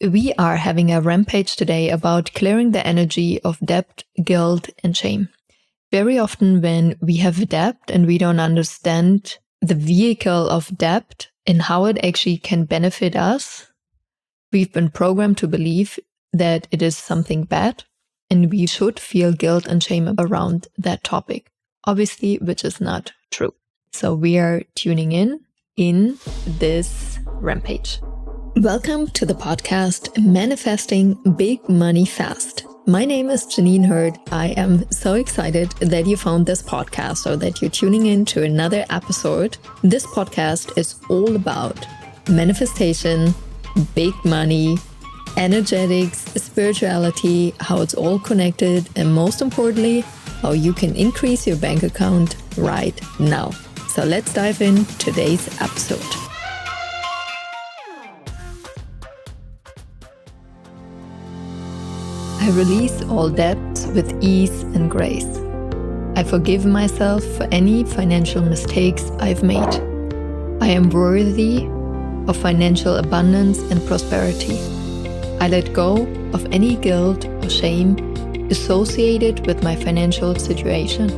We are having a rampage today about clearing the energy of debt, guilt, and shame. Very often when we have debt and we don't understand the vehicle of debt and how it actually can benefit us, we've been programmed to believe that it is something bad and we should feel guilt and shame around that topic, obviously, which is not true. So we are tuning in this rampage. Welcome to the podcast Manifesting Big Money Fast. My name is Jeanine. I am so excited that you found this podcast or that you're tuning in to another episode. This podcast is all about manifestation, big money, energetics, spirituality, how it's all connected, and most importantly, how you can increase your bank account right now. So let's dive in today's episode. I release all debts with ease and grace. I forgive myself for any financial mistakes I've made. I am worthy of financial abundance and prosperity. I let go of any guilt or shame associated with my financial situation.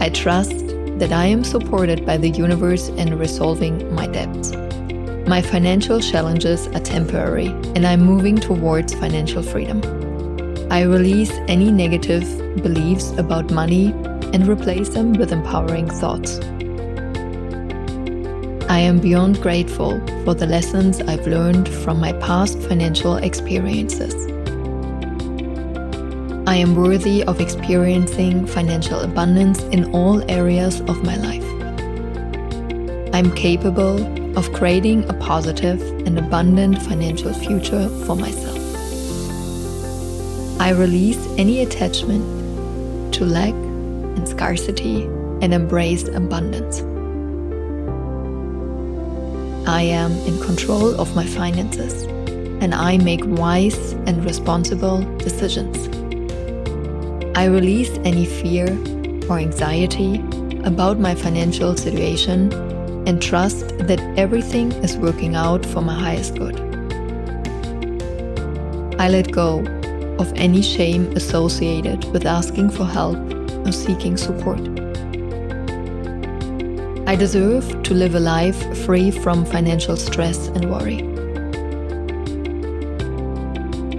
I trust that I am supported by the universe in resolving my debts. My financial challenges are temporary, and I'm moving towards financial freedom. I release any negative beliefs about money and replace them with empowering thoughts. I am beyond grateful for the lessons I've learned from my past financial experiences. I am worthy of experiencing financial abundance in all areas of my life. I'm capable of creating a positive and abundant financial future for myself. I release any attachment to lack and scarcity and embrace abundance. I am in control of my finances, and I make wise and responsible decisions. I release any fear or anxiety about my financial situation and trust that everything is working out for my highest good. I let go of any shame associated with asking for help or seeking support. I deserve to live a life free from financial stress and worry.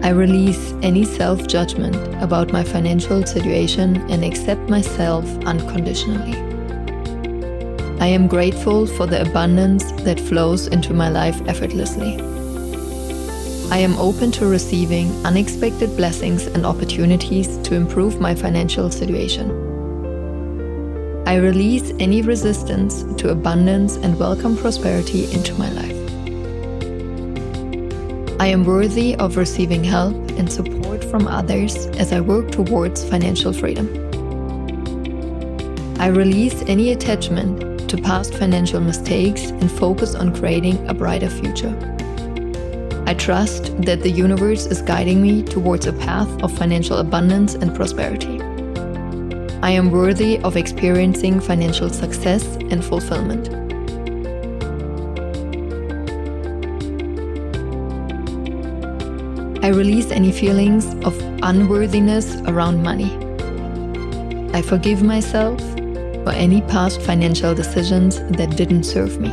I release any self-judgment about my financial situation and accept myself unconditionally. I am grateful for the abundance that flows into my life effortlessly. I am open to receiving unexpected blessings and opportunities to improve my financial situation. I release any resistance to abundance and welcome prosperity into my life. I am worthy of receiving help and support from others as I work towards financial freedom. I release any attachment to past financial mistakes and focus on creating a brighter future. I trust that the universe is guiding me towards a path of financial abundance and prosperity. I am worthy of experiencing financial success and fulfillment. I release any feelings of unworthiness around money. I forgive myself for any past financial decisions that didn't serve me.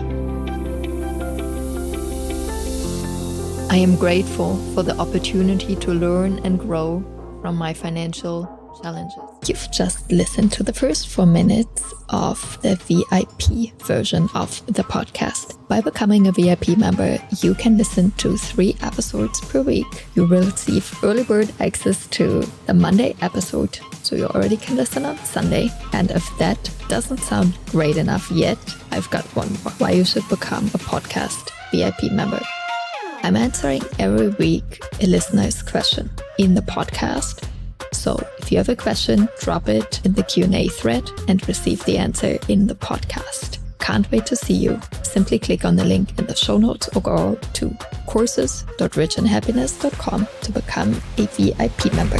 I am grateful for the opportunity to learn and grow from my financial challenges. You've just listened to the first 4 minutes of the VIP version of the podcast. By becoming a VIP member, you can listen to 3 episodes per week. You will receive early bird access to the Monday episode, so you already can listen on Sunday. And if that doesn't sound great enough yet, I've got one more. Why you should become a podcast VIP member. I'm answering every week a listener's question in the podcast. So if you have a question, drop it in the Q&A thread and receive the answer in the podcast. Can't wait to see you. Simply click on the link in the show notes or go to courses.richandhappiness.com to become a VIP member.